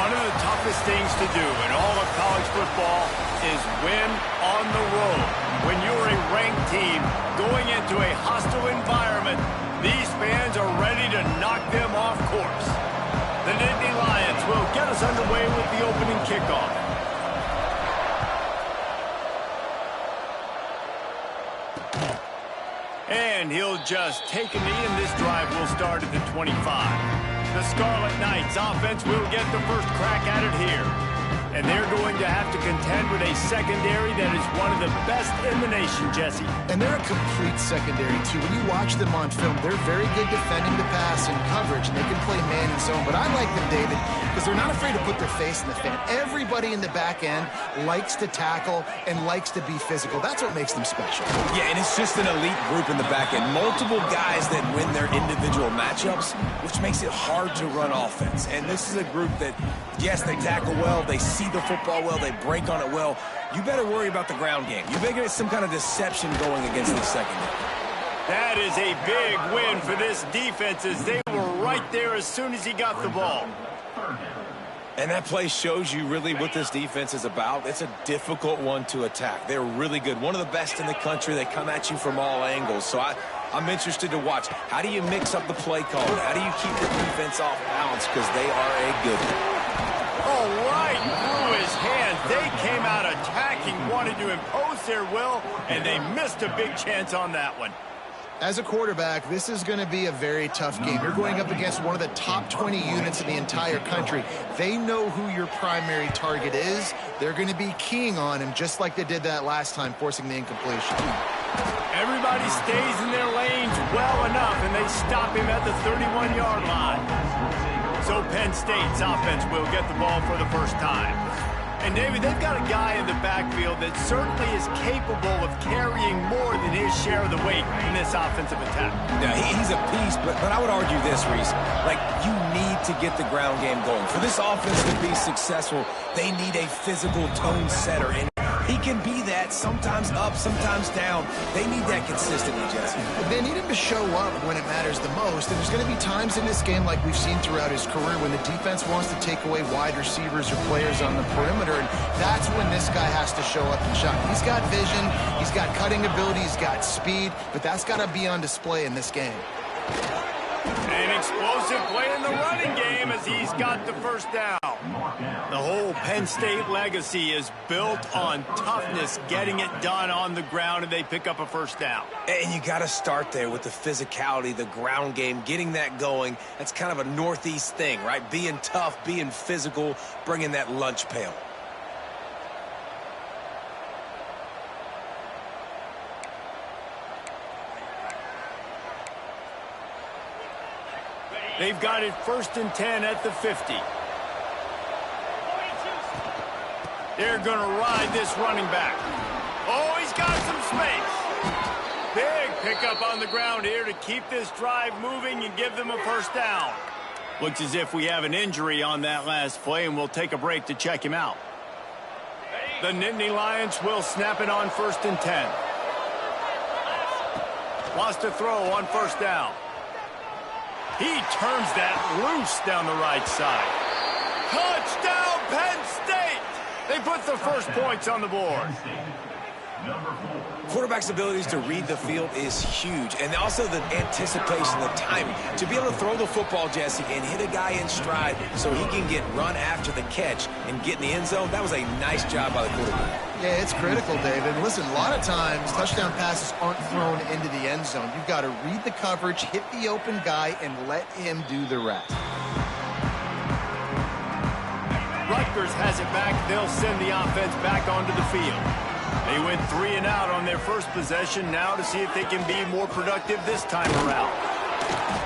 One of the toughest things to do in all of college football is win on the road. When you're a ranked team going into a hostile environment, these fans are ready to knock them off course. The Nittany Lions will get us underway with the opening kickoff. And he'll just take a knee, and this drive will start at the 25. The Scarlet Knights offense will get the first crack at it here. And they're going to have to contend with a secondary that is one of the best in the nation, Jesse. And they're a complete secondary, too. When you watch them on film, they're very good defending the pass and coverage, and they can play man and zone. But I like them, David, because they're not afraid to put their face in the fan. Everybody in the back end likes to tackle and likes to be physical. That's what makes them special. Yeah, and it's just an elite group in the back end. Multiple guys that win their individual matchups, which makes it hard to run offense. And this is a group that, yes, they tackle well, they see the football well, they break on it well. You better worry about the ground game. You better get some kind of deception going against the secondary. That is a big win for this defense, as they were right there as soon as he got the ball. And that play shows you really what this defense is about. It's a difficult one to attack. They're really good. One of the best in the country. They come at you from all angles. So I'm interested to watch. How do you mix up the play call? How do you keep the defense off balance? Because they are a good one. Oh, right through his hands. They came out attacking, wanted to impose their will, and they missed a big chance on that one. As a quarterback, this is going to be a very tough game. You're going up against one of the top 20 units in the entire country. They know who your primary target is. They're going to be keying on him, just like they did that last time, forcing the incompletion. Everybody stays in their lanes well enough, and they stop him at the 31-yard line. So Penn State's offense will get the ball for the first time. And, David, they've got a guy in the backfield that certainly is capable of carrying more than his share of the weight in this offensive attack. Yeah, he's a piece, but I would argue this, Reese. Like, you need to get the ground game going. For this offense to be successful, they need a physical tone setter. And he can be that, sometimes up, sometimes down. They need that consistently, Jesse. They need him to show up when it matters the most. And there's going to be times in this game, like we've seen throughout his career, when the defense wants to take away wide receivers or players on the perimeter. And that's when this guy has to show up and shine. He's got vision, he's got cutting ability, he's got speed, but that's got to be on display in this game. An explosive play in the running game as he's got the first down. The whole Penn State legacy is built on toughness, getting it done on the ground, and they pick up a first down. And you got to start there with the physicality, the ground game, getting that going. That's kind of a Northeast thing, right? Being tough, being physical, bringing that lunch pail. They've got it 1st and 10 at the 50. They're going to ride this running back. Oh, he's got some space. Big pickup on the ground here to keep this drive moving and give them a first down. Looks as if we have an injury on that last play, and we'll take a break to check him out. The Nittany Lions will snap it on 1st and 10. Wants to throw on first down. He turns that loose down the right side. Touchdown, Penn State! They put the first points on the board. Quarterback's abilities to read the field is huge, and also the anticipation, the timing. To be able to throw the football, Jesse, and hit a guy in stride so he can get run after the catch and get in the end zone, that was a nice job by the quarterback. Yeah, it's critical, David. Listen, a lot of times touchdown passes aren't thrown into the end zone. You've got to read the coverage, hit the open guy, and let him do the rest. Rutgers has it back. They'll send the offense back onto the field. They went 3 and out on their first possession, now to see if they can be more productive this time around.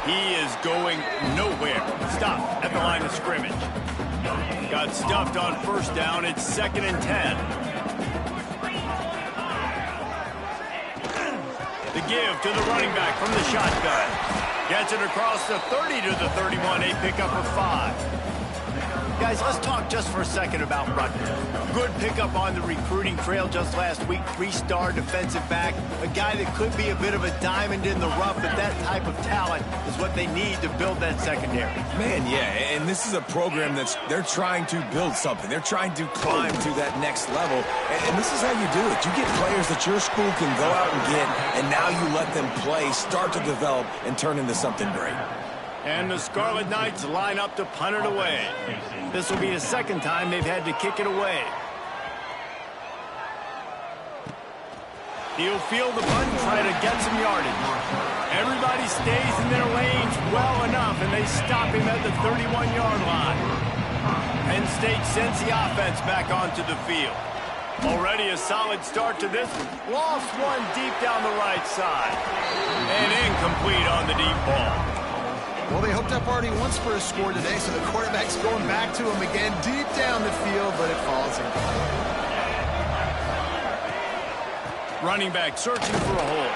He is going nowhere. Stopped at the line of scrimmage. Got stuffed on first down. It's 2nd and 10. The give to the running back from the shotgun. Gets it across the 30 to the 31. A pickup of 5. Guys, let's talk just for a second about Rutgers. Good pickup on the recruiting trail just last week. 3-star defensive back. A guy that could be a bit of a diamond in the rough, but that type of talent is what they need to build that secondary. Man, yeah, and this is a program they're trying to build something. They're trying to climb to that next level, and this is how you do it. You get players that your school can go out and get, and now you let them play, start to develop, and turn into something great. And the Scarlet Knights line up to punt it away. This will be the second time they've had to kick it away. He'll field the punt and try to get some yardage. Everybody stays in their lanes well enough, and they stop him at the 31-yard line. Penn State sends the offense back onto the field. Already a solid start to this one. Lost one deep down the right side. And incomplete on the deep ball. Well, they hooked up already once for a score today, so the quarterback's going back to him again deep down the field, but it falls in. Running back searching for a hole.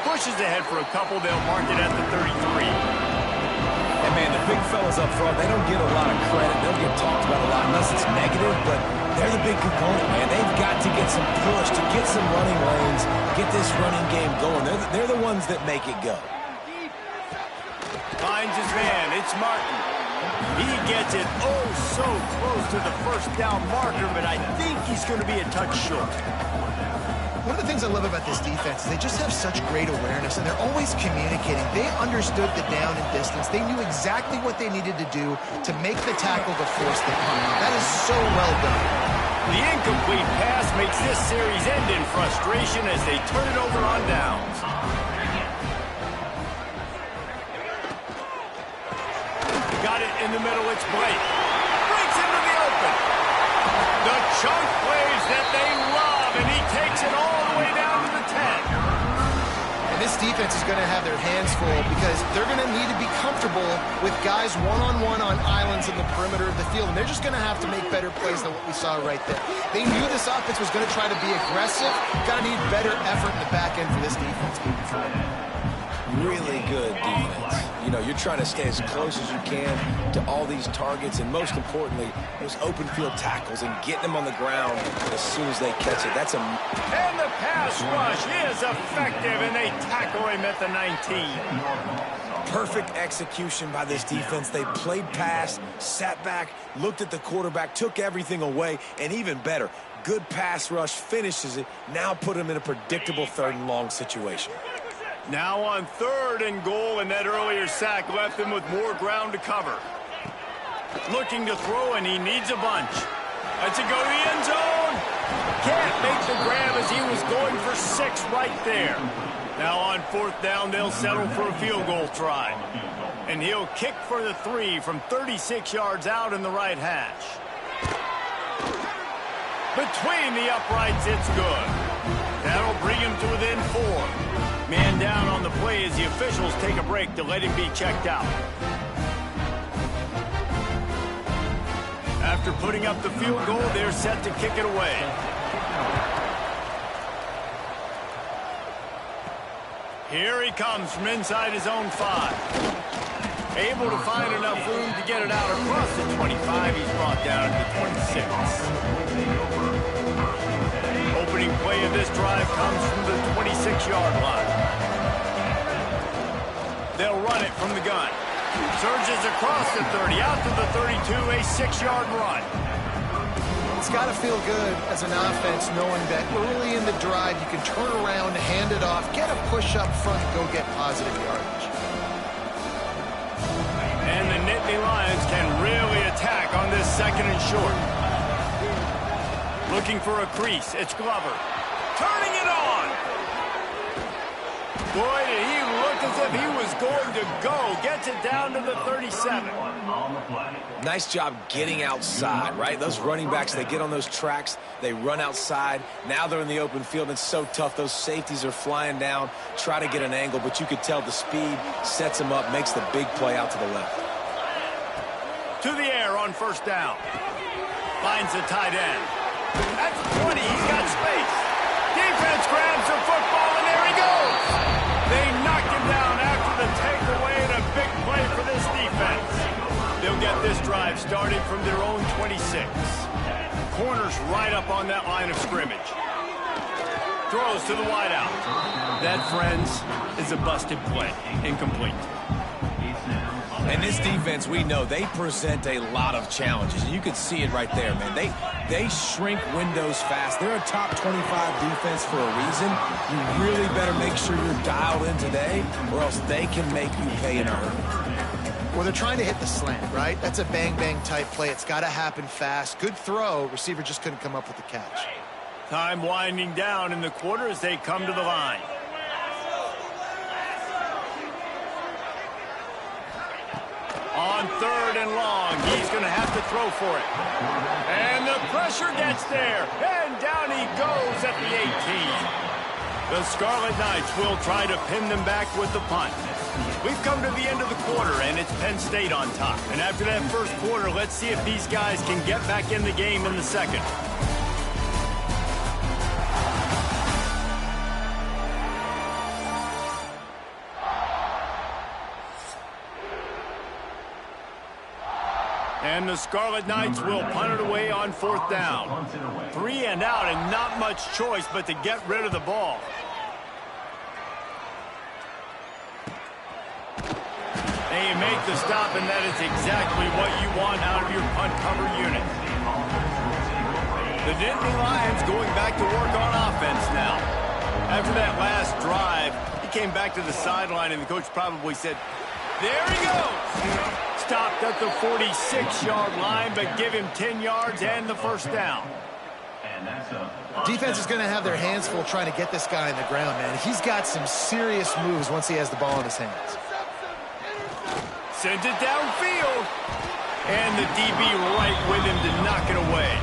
Pushes ahead for a couple. They'll mark it at the 33. And, man, the big fellas up front, they don't get a lot of credit. They'll get talked about a lot unless it's negative, but they're the big component, man. They've got to get some push, to get some running lanes, get this running game going. They're the ones that make it go. Finds his man. It's Martin. He gets it oh so close to the first down marker, but I think he's going to be a touch short. One of the things I love about this defense is they just have such great awareness, and they're always communicating. They understood the down and distance. They knew exactly what they needed to do to make the tackle to force the punt. That is so well done. The incomplete pass makes this series end in frustration as they turn it over on downs. Got it in the middle, it's Blake. Breaks into the open. The chunk plays that they love, and he takes it all the way down to the 10. And this defense is going to have their hands full because they're going to need to be comfortable with guys one-on-one on islands in the perimeter of the field, and they're just going to have to make better plays than what we saw right there. They knew this offense was going to try to be aggressive. Got to need better effort in the back end for this defense moving forward. Really good defense. You know, you're trying to stay as close as you can to all these targets, and most importantly, those open field tackles and getting them on the ground as soon as they catch it. That's a... And the pass rush is effective, and they tackle him at the 19. Perfect execution by this defense. They played pass, sat back, looked at the quarterback, took everything away, and even better, good pass rush, finishes it, now put him in a predictable 3rd and long situation. Now on 3rd and goal, and that earlier sack left him with more ground to cover. Looking to throw, and he needs a bunch. Let's it go to the end zone. Can't make the grab as he was going for 6 right there. Now on 4th down, they'll settle for a field goal try. And he'll kick for the 3 from 36 yards out in the right hash. Between the uprights, it's good. That'll bring him to within 4. Man down on the play as the officials take a break to let him be checked out. After putting up the field goal, they're set to kick it away. Here he comes from inside his own 5. Able to find enough room to get it out across the 25. He's brought down to the 26. Opening play of this drive comes from the 26-yard line. They'll run it from the gun. Surges across the 30, out to the 32, a 6-yard run. It's got to feel good as an offense knowing that early in the drive you can turn around, hand it off, get a push up front, go get positive yardage. And the Nittany Lions can really attack on this 2nd and short. Looking for a crease. It's Glover. Turning it on. Boy, did he look as if he was going to go. Gets it down to the 37. Nice job getting outside, right? Those running backs, they get on those tracks, they run outside. Now they're in the open field. It's so tough. Those safeties are flying down, try to get an angle, but you could tell the speed sets them up, makes the big play out to the left. To the air on 1st down. Finds the tight end. That's 20. He's got space. Defense grabs the football, and there he goes. They knocked him down after the takeaway, and a big play for this defense. They'll get this drive started from their own 26. Corners right up on that line of scrimmage. Throws to the wideout. That, friends, is a busted play. Incomplete. And this defense, we know, they present a lot of challenges. You can see it right there, man. They shrink windows fast. They're a top 25 defense for a reason. You really better make sure you're dialed in today, or else they can make you pay in a hurry. Well, they're trying to hit the slant, right? That's a bang-bang type play. It's got to happen fast. Good throw. Receiver just couldn't come up with the catch. Time winding down in the quarter as they come to the line. On 3rd and long, he's going to have to throw for it. And the pressure gets there. And down he goes at the 18. The Scarlet Knights will try to pin them back with the punt. We've come to the end of the quarter, and it's Penn State on top. And after that first quarter, let's see if these guys can get back in the game in the second. And the Scarlet Knights will punt it away on 4th down. 3 and out, and not much choice but to get rid of the ball. They make the stop, and that is exactly what you want out of your punt cover unit. The Nittany Lions going back to work on offense now. After that last drive, he came back to the sideline, and the coach probably said, there he goes. Stopped at the 46-yard line, but give him 10 yards and the first down. Defense is going to have their hands full trying to get this guy on the ground, man. He's got some serious moves once he has the ball in his hands. Sends it downfield. And the DB right with him to knock it away.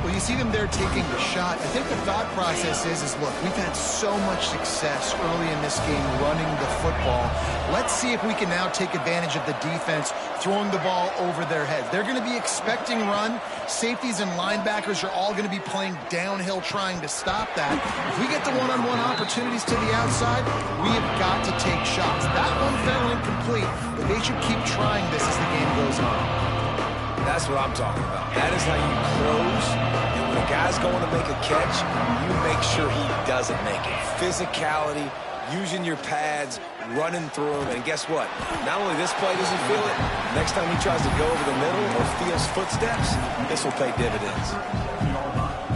Well, you see them there taking the shot. I think the thought process is look, we've had so much success early in this game running the football. Let's see if we can now take advantage of the defense throwing the ball over their heads. They're going to be expecting run. Safeties and linebackers are all going to be playing downhill trying to stop that. If we get the one-on-one opportunities to the outside, we have got to take shots. That one fell incomplete, but they should keep trying this as the game goes on. That's what I'm talking about. That is how you close. And when a guy's going to make a catch, you make sure he doesn't make it. Physicality, using your pads, running through them. And guess what? Not only this play does he feel it, next time he tries to go over the middle or feels footsteps, this will pay dividends.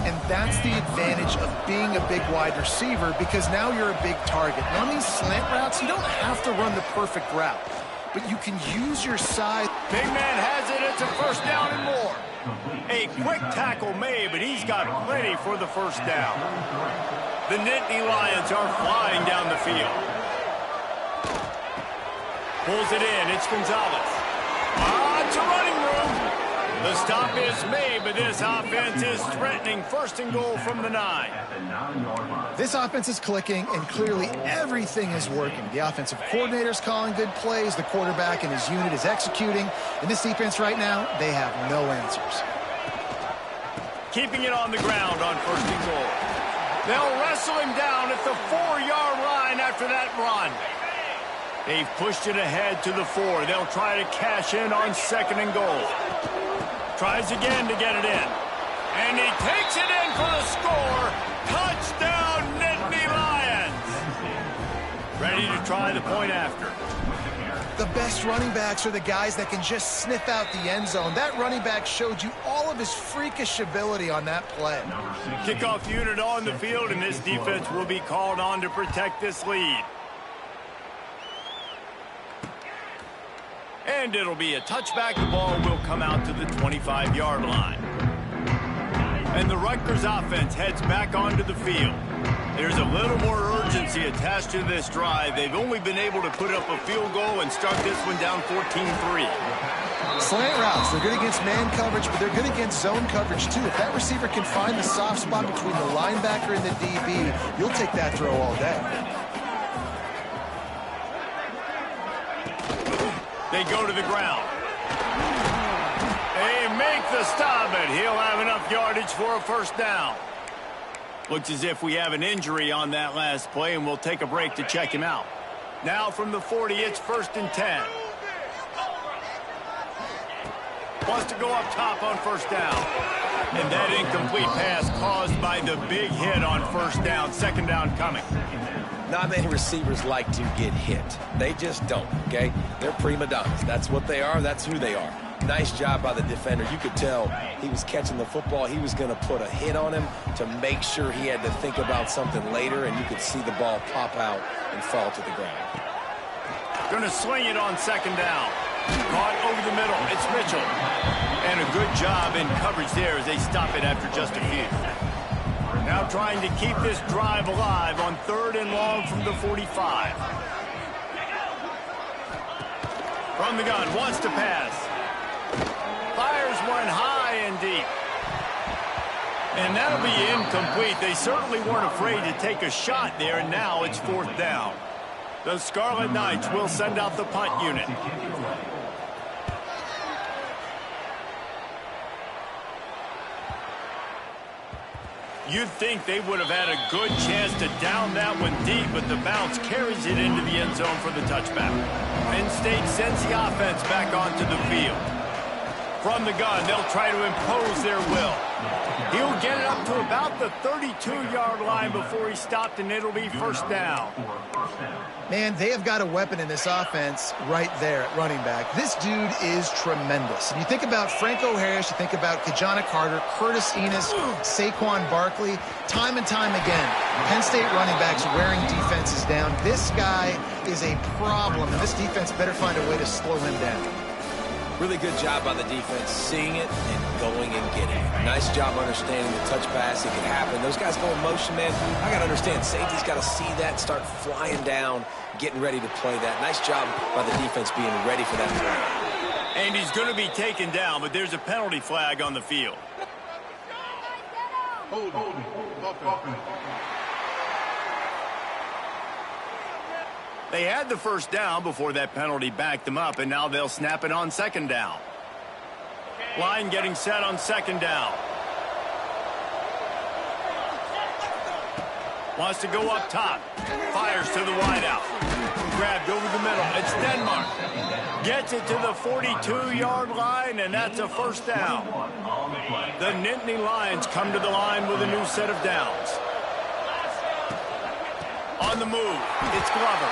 And that's the advantage of being a big wide receiver, because now you're a big target. Now on these slant routes, you don't have to run the perfect route, but you can use your size. Big man has it. It's a first down and more. A quick tackle made, but he's got plenty for the first down. The Nittany Lions are flying down the field. Pulls it in. It's Gonzalez. To running room. The stop is made, but this offense is threatening. First and goal from the 9. This offense is clicking, and clearly everything is working. The offensive coordinator's calling good plays. The quarterback and his unit is executing. And this defense right now, they have no answers. Keeping it on the ground on first and goal. They'll wrestle him down at the 4-yard line after that run. They've pushed it ahead to the 4. They'll try to cash in on second and goal. Tries again to get it in. And he takes it in for the score. Touchdown, Nittany Lions. Ready to try the point after. The best running backs are the guys that can just sniff out the end zone. That running back showed you all of his freakish ability on that play. Kickoff unit on the field, and this defense will be called on to protect this lead. And it'll be a touchback. The ball will come out to the 25-yard line. And the Rutgers offense heads back onto the field. There's a little more urgency attached to this drive. They've only been able to put up a field goal and start this one down 14-3. Slant routes, they're good against man coverage, but they're good against zone coverage too. If that receiver can find the soft spot between the linebacker and the DB, you'll take that throw all day. They go to the ground. They make the stop, and he'll have enough yardage for a first down. Looks as if we have an injury on that last play, and we'll take a break to check him out. Now from the 40, it's 1st and 10. Wants to go up top on first down. And that incomplete pass caused by the big hit on first down. Second down coming. Not many receivers like to get hit. They just don't, okay? They're prima donnas. That's what they are. That's who they are. Nice job by the defender. You could tell he was catching the football. He was going to put a hit on him to make sure he had to think about something later, and you could see the ball pop out and fall to the ground. Going to sling it on second down. Caught over the middle. It's Mitchell. And a good job in coverage there as they stop it after just a few. Now trying to keep this drive alive on third and long from the 45. From the gun, wants to pass. Fires one high and deep. And that'll be incomplete. They certainly weren't afraid to take a shot there, and now it's fourth down. The Scarlet Knights will send out the punt unit. You'd think they would have had a good chance to down that one deep, but the bounce carries it into the end zone for the touchback. Penn State sends the offense back onto the field. From the gun, they'll try to impose their will. He'll get it up to about the 32-yard line before he stopped, and it'll be first down. Man, they have got a weapon in this offense right there at running back. This dude is tremendous. And you think about Franco Harris, you think about Kajana Carter, Curtis Enos, Saquon Barkley, time and time again, Penn State running backs wearing defenses down. This guy is a problem, and this defense better find a way to slow him down. Really good job by the defense, seeing it and going and getting it. Nice job understanding the touch pass. It can happen. Those guys go in motion, man. I got to understand, safety's got to see that, start flying down, getting ready to play that. Nice job by the defense being ready for that play. And he's going to be taken down, but there's a penalty flag on the field. They had the first down before that penalty backed them up, and now they'll snap it on second down. Line getting set on second down. Wants to go up top. Fires to the wideout. Grabbed over the middle. It's Denmark. Gets it to the 42-yard line, and that's a first down. The Nittany Lions come to the line with a new set of downs. On the move, it's Glover.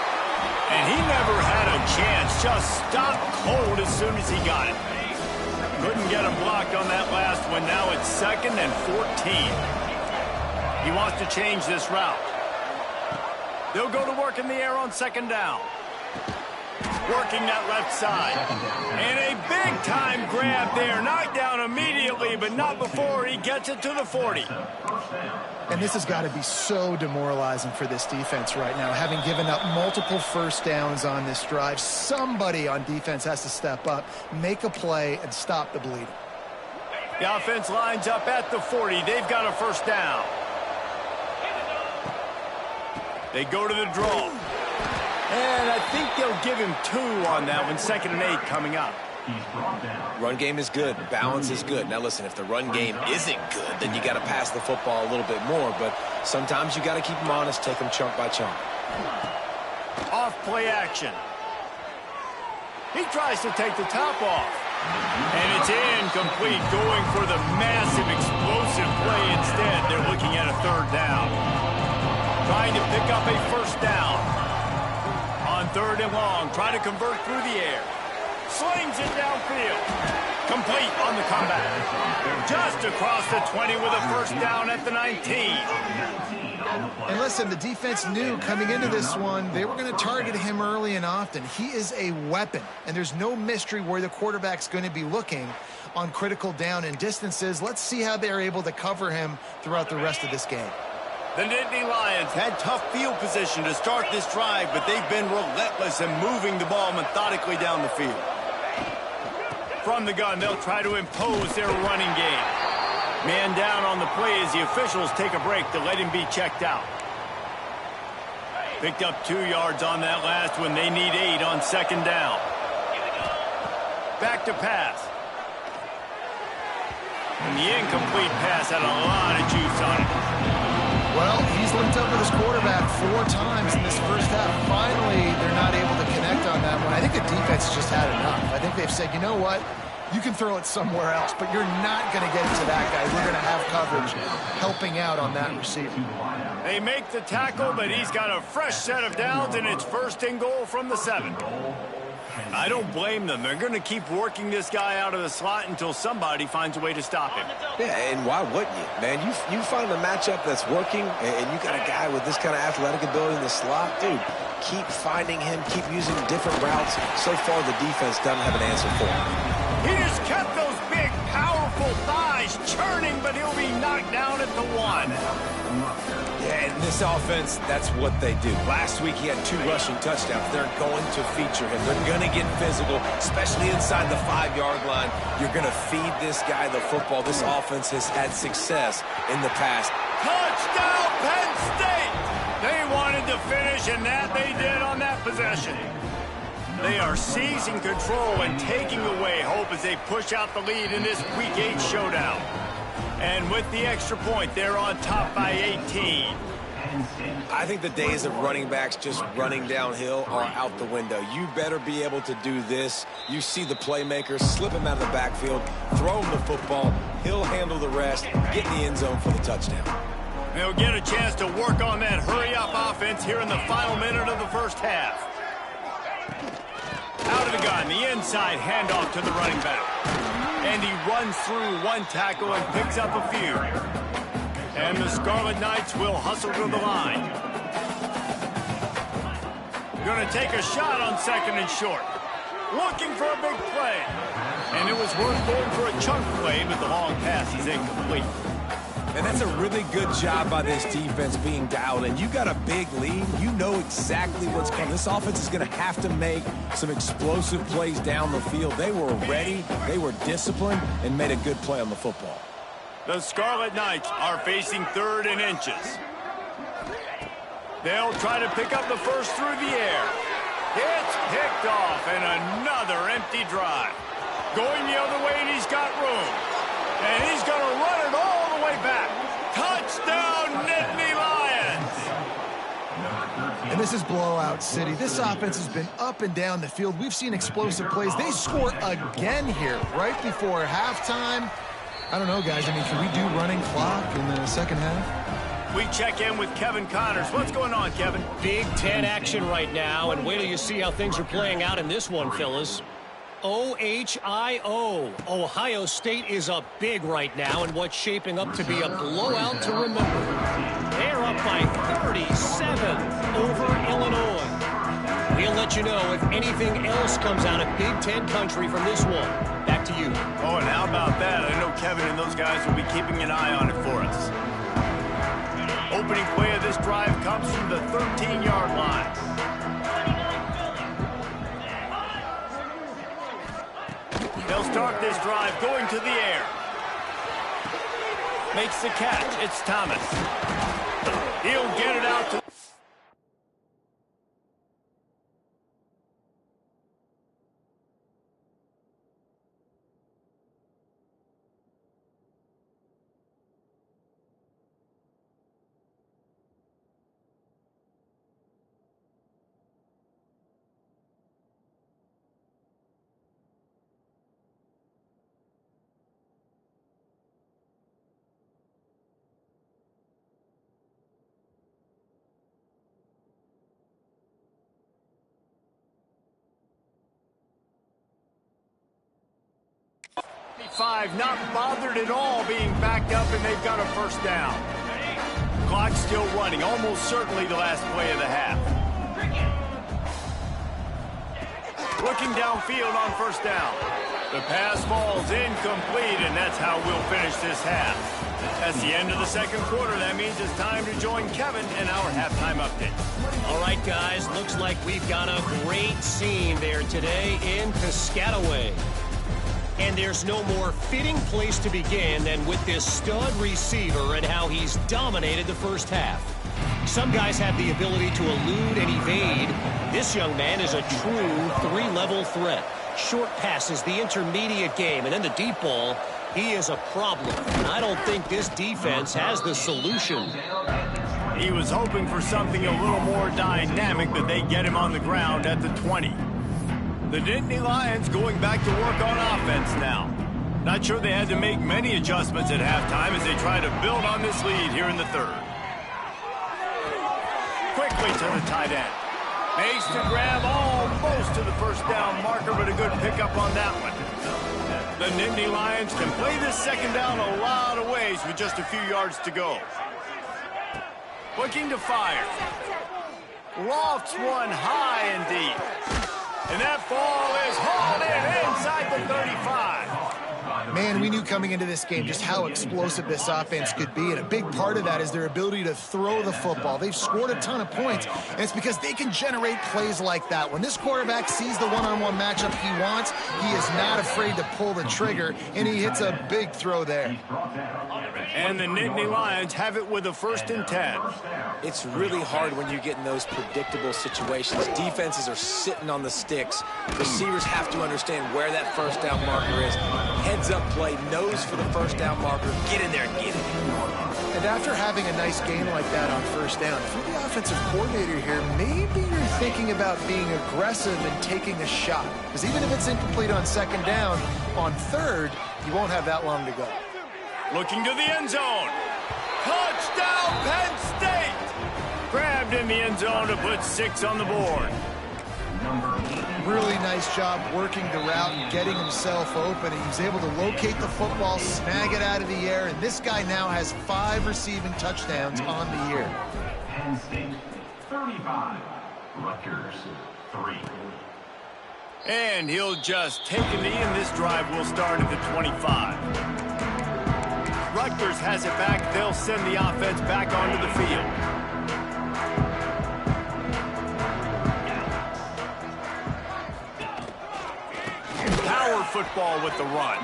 And he never had a chance, just stopped cold as soon as he got it. Couldn't get him blocked on that last one. Now it's 2nd and 14. He wants to change this route. They'll go to work in the air on second down. Working that left side. And a big-time grab there. Knocked down immediately, but not before he gets it to the 40. And this has got to be so demoralizing for this defense right now, having given up multiple first downs on this drive. Somebody on defense has to step up, make a play, and stop the bleeding. The offense lines up at the 40. They've got a first down. They go to the draw. And I think they'll give him 2 on that one. 2nd and 8 coming up. Run game is good. Balance is good. Now, listen, if the run game isn't good, then you got to pass the football a little bit more. But sometimes you got to keep them honest, take them chunk by chunk. Off play action. He tries to take the top off. And it's incomplete, going for the massive, explosive play instead. They're looking at a third down. Trying to pick up a first down. On third and long, trying to convert through the air. Slings it downfield. Complete on the comeback. Just across the 20 with a first down at the 19. And listen, the defense knew coming into this one, they were going to target him early and often. He is a weapon, and there's no mystery where the quarterback's going to be looking on critical down and distances. Let's see how they're able to cover him throughout the rest of this game. The Nittany Lions had tough field position to start this drive, but they've been relentless in moving the ball methodically down the field. From the gun, they'll try to impose their running game. Man down on the play as the officials take a break to let him be checked out. Picked up 2 yards on that last one. They need 8 on second down. Back to pass. And the incomplete pass had a lot of juice on it. Well, he's linked up with his quarterback 4 times in this first half. Finally, they're not able to connect on that one. I think the defense just had enough. I think they've said, you know what? You can throw it somewhere else, but you're not going to get it to that guy. We're going to have coverage helping out on that receiver. They make the tackle, but he's got a fresh set of downs, and it's 1st and goal from the 7. I don't blame them. They're going to keep working this guy out of the slot until somebody finds a way to stop him. Yeah, and why wouldn't you, man? You find a matchup that's working, and you got a guy with this kind of athletic ability in the slot, dude. Keep finding him, keep using different routes. So far, the defense doesn't have an answer for him. He just kept those big, powerful thighs churning, but he'll be knocked down at the 1. Yeah, and this offense, that's what they do. Last week, he had 2 rushing touchdowns. They're going to feature him. They're going to get physical, especially inside the 5-yard line. You're going to feed this guy the football. This offense has had success in the past. Touchdown, Penn State! They wanted to finish, and that they did on that possession. They are seizing control and taking away hope as they push out the lead in this Week 8 showdown. And with the extra point, they're on top by 18. I think the days of running backs just running downhill are out the window. You better be able to do this. You see the playmakers, slip him out of the backfield, throw him the football. He'll handle the rest, get in the end zone for the touchdown. They'll get a chance to work on that hurry-up offense here in the final minute of the first half. Out of the gun, the inside handoff to the running back. And he runs through 1 tackle and picks up a few. And the Scarlet Knights will hustle to the line. Going to take a shot on 2nd and short. Looking for a big play. And it was worth going for a chunk play, but the long pass is incomplete. And that's a really good job by this defense being dialed in. You got a big lead. You know exactly what's coming. This offense is going to have to make some explosive plays down the field. They were ready, they were disciplined, and made a good play on the football. The Scarlet Knights are facing 3rd and inches. They'll try to pick up the first through the air. It's picked off, and another empty drive. Going the other way, and he's got room. And he's going to run it all the way back. Touchdown, Nittany Lions! And this is blowout city. This offense has been up and down the field. We've seen explosive plays. They score again here right before halftime. I don't know, guys. I mean, can we do running clock in the second half? We check in with Kevin Connors. What's going on, Kevin? Big 10 action right now, and wait till you see how things are playing out in this one, fellas. OHIO. Ohio State is up big right now in what's shaping up to be a blowout to remember. They're up by 37 over Illinois. We'll let you know if anything else comes out of Big Ten country from this one. Back to you. Oh, and how about that? I know Kevin and those guys will be keeping an eye on it for us. Opening play of this drive comes from the 13-yard line. They'll start this drive going to the air. Makes the catch. It's Thomas. He'll get it out to... Not bothered at all being backed up, and they've got a first down. Clock still running, almost certainly the last play of the half. Looking downfield on first down. The pass falls incomplete, and that's how we'll finish this half. That's the end of the second quarter. That means it's time to join Kevin in our halftime update. All right, guys, looks like we've got a great scene there today in Piscataway. And there's no more fitting place to begin than with this stud receiver and how he's dominated the first half. Some guys have the ability to elude and evade. This young man is a true three-level threat. Short passes, the intermediate game, and then the deep ball. He is a problem, and I don't think this defense has the solution. He was hoping for something a little more dynamic, but they get him on the ground at the 20. The Nittany Lions going back to work on offense now. Not sure they had to make many adjustments at halftime as they try to build on this lead here in the third. Quickly to the tight end. Makes the grab almost to the first down marker, but a good pickup on that one. The Nittany Lions can play this second down a lot of ways with just a few yards to go. Looking to fire. Lofts one high and deep. And that ball is hauled in inside the 35. Man, we knew coming into this game just how explosive this offense could be, and a big part of that is their ability to throw the football. They've scored a ton of points, and it's because they can generate plays like that. When this quarterback sees the one-on-one matchup he wants, he is not afraid to pull the trigger, and he hits a big throw there. And the Nittany Lions have it with a 1st and 10. It's really hard when you get in those predictable situations. Defenses are sitting on the sticks. Receivers have to understand where that first down marker is. Heads up play, nose for the first down marker. Get in there and get it. And after having a nice game like that on first down, if you're the offensive coordinator here, maybe you're thinking about being aggressive and taking a shot. Because even if it's incomplete on second down, on third, you won't have that long to go. Looking to the end zone. Touchdown, Penn State! Grabbed in the end zone to put 6 on the board. Really nice job working the route and getting himself open. He was able to locate the football, snag it out of the air, and this guy now has 5 receiving touchdowns on the year. Penn State 35, Rutgers 3. And he'll just take a knee, and this drive will start at the 25. Rutgers has it back. They'll send the offense back onto the field. Power football with the run.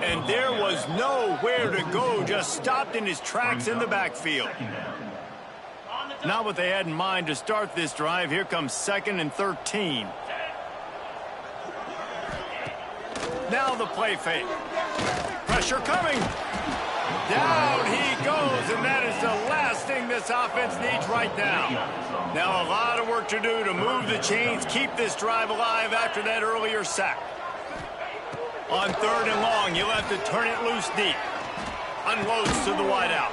And there was nowhere to go, just stopped in his tracks in the backfield. Not what they had in mind to start this drive. Here comes 2nd and 13. Now the play fake. Pressure coming. Down he goes, and that is the last thing this offense needs right now. Now a lot of work to do to move the chains, keep this drive alive after that earlier sack. On 3rd and long, you'll have to turn it loose deep. Unloads to the wideout.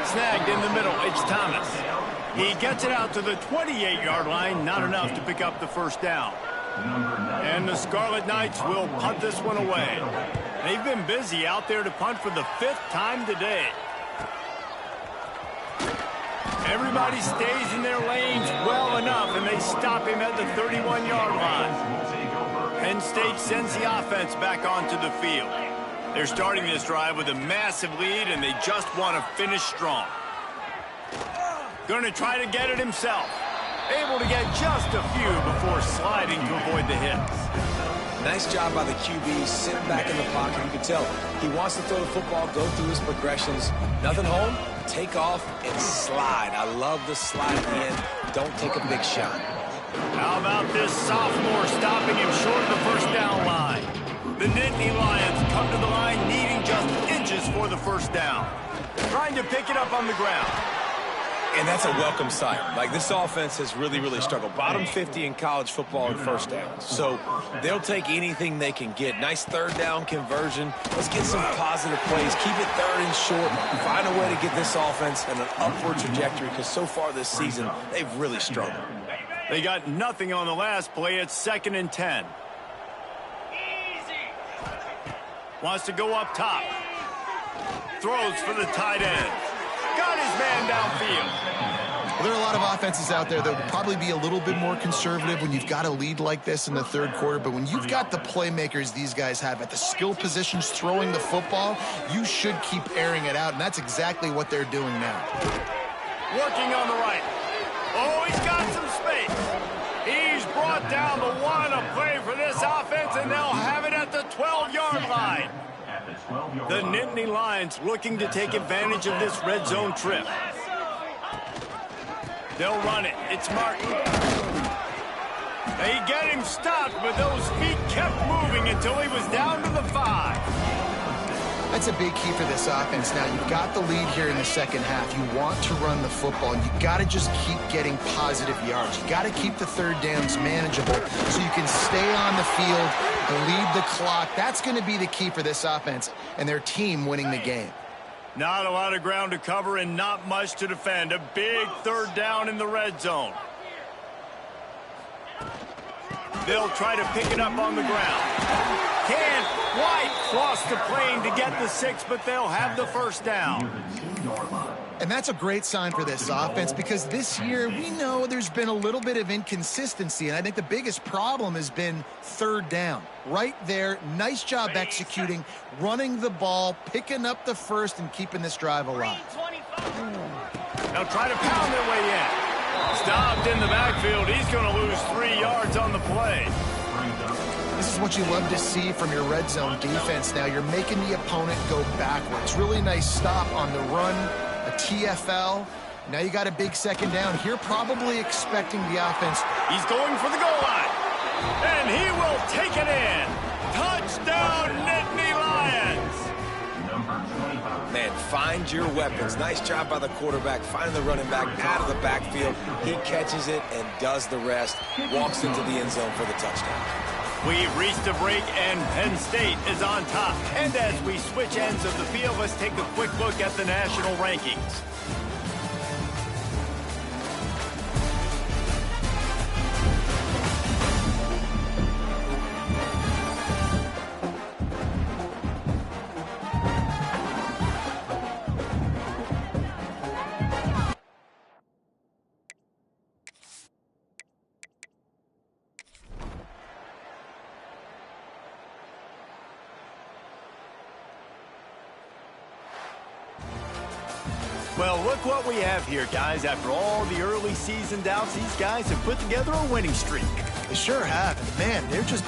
Snagged in the middle, it's Thomas. He gets it out to the 28-yard line, not enough to pick up the first down. And the Scarlet Knights will punt this one away. They've been busy out there to punt for the 5th time today. Everybody stays in their lanes well enough, and they stop him at the 31-yard line. Penn State sends the offense back onto the field. They're starting this drive with a massive lead, and they just want to finish strong. Going to try to get it himself. Able to get just a few before sliding to avoid the hits. Nice job by the QB, sitting back in the pocket. You can tell he wants to throw the football, go through his progressions. Nothing home, take off, and slide. I love the slide in. Don't take a big shot. How about this sophomore stopping him short of the first down line? The Nittany Lions come to the line needing just inches for the first down. Trying to pick it up on the ground. And that's a welcome sight. Like, this offense has really, really struggled. Bottom 50 in college football in first downs. So they'll take anything they can get. Nice 3rd down conversion. Let's get some positive plays. Keep it 3rd and short. Find a way to get this offense in an upward trajectory, because so far this season, they've really struggled. They got nothing on the last play. It's 2nd and 10. Wants to go up top. Throws for the tight end. Got his man downfield. Well, there are a lot of offenses out there that would probably be a little bit more conservative when you've got a lead like this in the 3rd quarter. But when you've got the playmakers these guys have at the skill positions throwing the football, you should keep airing it out. And that's exactly what they're doing now. Working on the right. Oh, he's got some space. He's brought down the one, a play for this offense, and they'll have it at the 12-yard line. The Nittany Lions looking to take advantage of this red zone trip. They'll run it. It's Martin. They get him stopped, but those feet kept moving until he was down to the 5. That's a big key for this offense. Now, you've got the lead here in the second half. You want to run the football, and you got to just keep getting positive yards. You got to keep the third downs manageable so you can stay on the field, bleed the clock. That's going to be the key for this offense and their team winning the game. Not a lot of ground to cover and not much to defend. A big third down in the red zone. They'll try to pick it up on the ground. Can't quite cross the plane to get the 6, but they'll have the first down. And that's a great sign for this offense because this year we know there's been a little bit of inconsistency, and I think the biggest problem has been third down. Right there, nice job executing, running the ball, picking up the first, and keeping this drive alive. They'll try to pound their way in. Stopped in the backfield. He's going to lose 3 yards on the play. This is what you love to see from your red zone defense now. You're making the opponent go backwards. Really nice stop on the run, a TFL. Now you got a big second down here, probably expecting the offense. He's going for the goal line. And he will take it in. Touchdown, Nittany Lions. Man, find your weapons. Nice job by the quarterback, finding the running back out of the backfield. He catches it and does the rest. Walks into the end zone for the touchdown. We've reached a break, and Penn State is on top. And as we switch ends of the field, let's take a quick look at the national rankings. Well, look what we have here, guys. After all the early season doubts, these guys have put together a winning streak. They sure have. Man, they're just